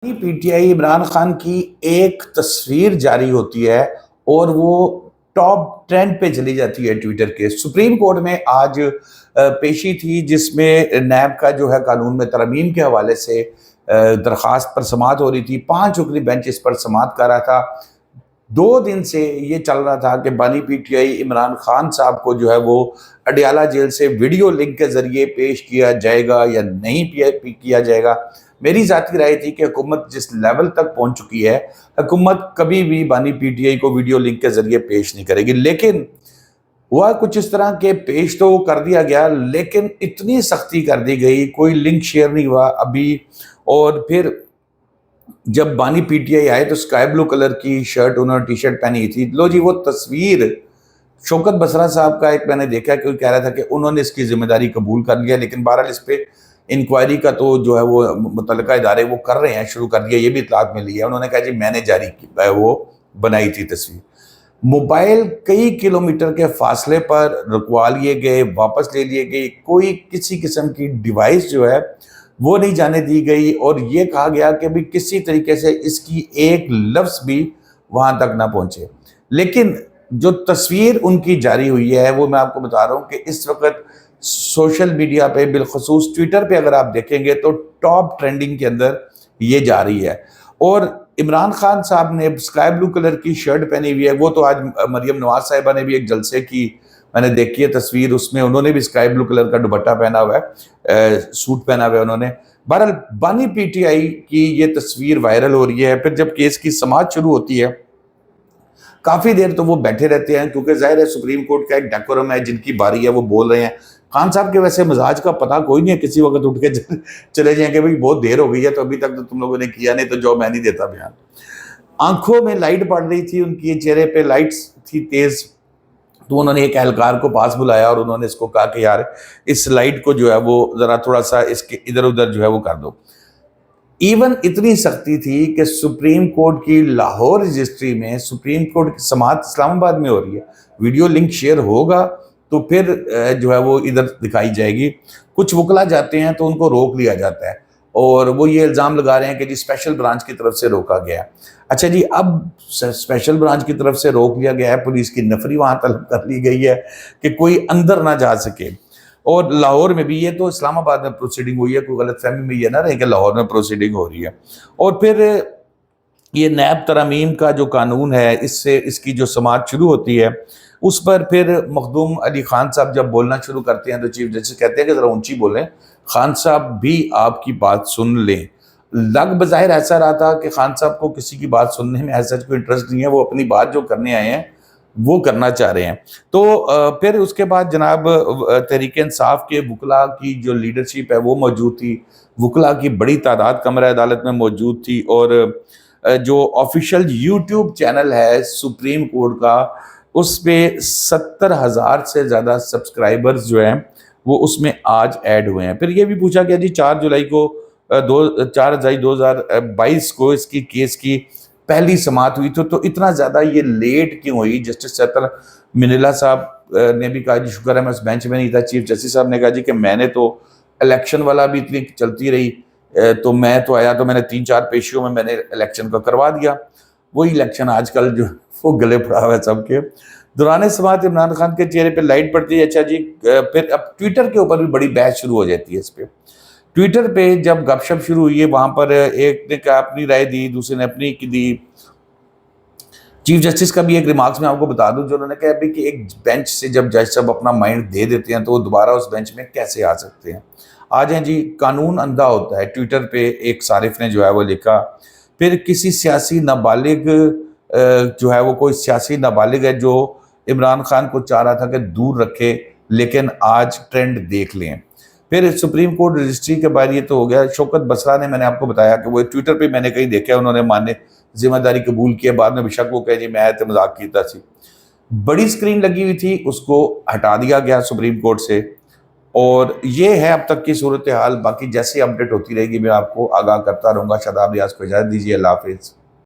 P T I Imran Khan کی ایک تصویر جاری ہوتی ہے اور وہ ٹاپ ٹرینڈ پہ چلی جاتی ہے ٹویٹر کے۔ سپریم کورٹ میں آج پیشی تھی جس میں نیب کا جو ہے قانون میں ترمیم کے حوالے سے درخواست پر سماعت ہو رہی تھی۔ 5 رکنی بینچ اس پر سماعت کر رہا تھا۔ 2 دن سے یہ چل رہا تھا کہ بانی P T I Imran Khan صاحب کو جو ہے وہ اڈیالہ جیل سے ویڈیو لنک کے ذریعے پیش کیا جائے گا یا نہیں کیا جائے گا۔ میری ذاتی رائے تھی کہ حکومت جس لیول تک پہنچ چکی ہے، حکومت کبھی بھی بانی پی ٹی آئی کو ویڈیو لنک کے ذریعے پیش نہیں کرے گی، لیکن ہوا کچھ اس طرح کہ پیش تو کر دیا گیا، لیکن اتنی سختی کر دی گئی، کوئی لنک شیئر نہیں ہوا ابھی۔ اور پھر جب بانی پی ٹی آئی آئے تو اسکائی بلو کلر کی شرٹ انہوں نے ٹی شرٹ پہنی تھی۔ لو جی، وہ تصویر شوکت بسرا صاحب کا ایک میں نے دیکھا کہ کہہ رہا تھا کہ انہوں نے اس کی ذمہ داری قبول کر لیا، لیکن بہرحال اس پہ انکوائری کا تو جو ہے وہ متعلقہ ادارے وہ کر رہے ہیں، شروع کر دیا، یہ بھی اطلاعات ملی ہے۔ انہوں نے کہا جی میں نے جاری کی وہ بنائی تھی تصویر۔ موبائل کئی کلومیٹر کے فاصلے پر رکوا لیے گئے، واپس لے لیے گئے، کوئی کسی قسم کی ڈیوائس جو ہے وہ نہیں جانے دی گئی، اور یہ کہا گیا کہ بھی کسی طریقے سے اس کی ایک لفظ بھی وہاں تک نہ پہنچے۔ لیکن جو تصویر ان کی جاری ہوئی ہے وہ میں آپ کو بتا رہا ہوں کہ اس وقت سوشل میڈیا پہ بالخصوص ٹویٹر پہ اگر آپ دیکھیں گے تو ٹاپ ٹرینڈنگ کے اندر یہ جا رہی ہے۔ اور عمران خان صاحب نے اسکائی بلو کلر کی شرٹ پہنی ہوئی ہے، وہ تو آج مریم نواز صاحبہ نے بھی ایک جلسے کی میں نے دیکھی ہے تصویر، اس میں انہوں نے بھی اسکائی بلو کلر کا دوپٹہ پہنا ہوا ہے، سوٹ پہنا ہوا ہے انہوں نے۔ بہرحال بانی پی ٹی آئی کی یہ تصویر وائرل ہو رہی ہے۔ پھر جب کیس کی سماعت شروع ہوتی ہے کافی دیر تو وہ بیٹھے رہتے ہیں، کیونکہ ظاہر ہے سپریم کورٹ کا ایک ڈیکورم ہے، جن کی باری ہے وہ بول رہے ہیں۔ خان صاحب کے ویسے مزاج کا پتہ کوئی نہیں ہے، کسی وقت اٹھ کے چلے جائیں کہ بھئی بہت دیر ہو گئی ہے تو ابھی تک تو تم لوگوں نے کیا نہیں، تو جو میں نہیں دیتا بیان۔ آنکھوں میں لائٹ پڑ رہی تھی ان کی، چہرے پہ لائٹس تھی تیز، تو انہوں نے ایک اہلکار کو پاس بلایا اور انہوں نے اس کو کہا کہ یار اس لائٹ کو جو ہے وہ ذرا تھوڑا سا اس کے ادھر ادھر جو ہے وہ کر دو۔ ایون اتنی سختی تھی کہ سپریم کورٹ کی لاہور رجسٹری میں سپریم کورٹ کی سماعت اسلام آباد میں ہو رہی ہے، ویڈیو لنک شیئر ہوگا تو پھر جو ہے وہ ادھر دکھائی جائے گی۔ کچھ وکلا جاتے ہیں تو ان کو روک لیا جاتا ہے، اور وہ یہ الزام لگا رہے ہیں کہ جی اسپیشل برانچ کی طرف سے روکا گیا ہے۔ اچھا جی، اب اسپیشل برانچ کی طرف سے روک لیا گیا ہے، پولیس کی نفری وہاں طلب کر لی گئی ہے کہ کوئی اندر نہ جا سکے۔ اور لاہور میں بھی، یہ تو اسلام آباد میں پروسیڈنگ ہوئی ہے، کوئی غلط فہمی میں یہ نہ رہے کہ لاہور میں پروسیڈنگ ہو رہی ہے۔ اور پھر یہ نیب ترمیم کا جو قانون ہے، اس کی جو سماعت شروع ہوتی ہے، اس پر پھر مخدوم علی خان صاحب جب بولنا شروع کرتے ہیں تو چیف جسٹس کہتے ہیں کہ ذرا اونچی بولیں، خان صاحب بھی آپ کی بات سن لیں۔ لگ بظاہر ایسا رہا تھا کہ خان صاحب کو کسی کی بات سننے میں ایسا کوئی انٹرسٹ نہیں ہے، وہ اپنی بات جو کرنے آئے ہیں وہ کرنا چاہ رہے ہیں۔ تو پھر اس کے بعد جناب تحریک انصاف کے وکلا کی جو لیڈرشپ ہے وہ موجود تھی، وکلا کی بڑی تعداد کمرہ عدالت میں موجود تھی، اور جو آفیشیل یوٹیوب چینل ہے سپریم کورٹ کا، اس پہ 70,000 سے زیادہ سبسکرائبرز جو ہیں وہ اس میں آج ایڈ ہوئے ہیں۔ پھر یہ بھی پوچھا گیا جی 4 جولائی کو 4 جولائی 2022 کو اس کی کیس کی پہلی سماعت ہوئی تو اتنا زیادہ یہ لیٹ کیوں ہوئی؟ جسٹس سیتر منیلا صاحب نے بھی کہا جی شکر ہے میں اس بینچ میں نہیں تھا۔ چیف جسٹس صاحب نے کہا جی کہ میں نے تو الیکشن والا بھی اتنی چلتی رہی تو میں تو آیا تو میں نے 3-4 پیشیوں میں نے الیکشن کا کروا دیا۔ وہی الیکشن آج کل جو وہ گلے پڑا ہوا ہے سب کے۔ دوران سماعت عمران خان کے چہرے پہ لائٹ پڑتی ہے۔ اچھا جی، پھر اب ٹویٹر کے اوپر بھی بڑی بحث شروع ہو جاتی ہے اس پہ۔ ٹویٹر پہ جب گپ شپ شروع ہوئی ہے، وہاں پر ایک نے اپنی رائے دی، دوسرے نے اپنی کی دی۔ چیف جسٹس کا بھی ایک ریمارکس میں آپ کو بتا دوں جو انہوں نے کہا کہ ایک بینچ سے جب جج صاحب اپنا مائنڈ دے دیتے ہیں تو وہ دوبارہ اس بینچ میں کیسے آ سکتے ہیں؟ آ جائیں جی، قانون اندھا ہوتا ہے۔ ٹویٹر پہ ایک صارف نے جو ہے وہ لکھا، پھر کسی سیاسی نابالغ جو ہے وہ کوئی سیاسی نابالغ ہے جو عمران خان کو چاہ رہا تھا کہ دور رکھے، لیکن آج ٹرینڈ دیکھ لیں۔ پھر سپریم کورٹ رجسٹری کے بعد یہ تو ہو گیا۔ شوکت بسرا نے، میں نے آپ کو بتایا کہ وہ ٹویٹر پہ میں نے کہیں دیکھا انہوں نے مانے ذمہ داری قبول کیا، بعد میں بشک وہ کہے جی میں تو مذاق کیتا سی۔ بڑی سکرین لگی ہوئی تھی، اس کو ہٹا دیا گیا سپریم کورٹ سے، اور یہ ہے اب تک کی صورتحال۔ باقی جیسی اپڈیٹ ہوتی رہے گی میں آپ کو آگاہ کرتا رہوں گا۔ شاداب ریاض کو اجازت دیجیے، اللہ حافظ۔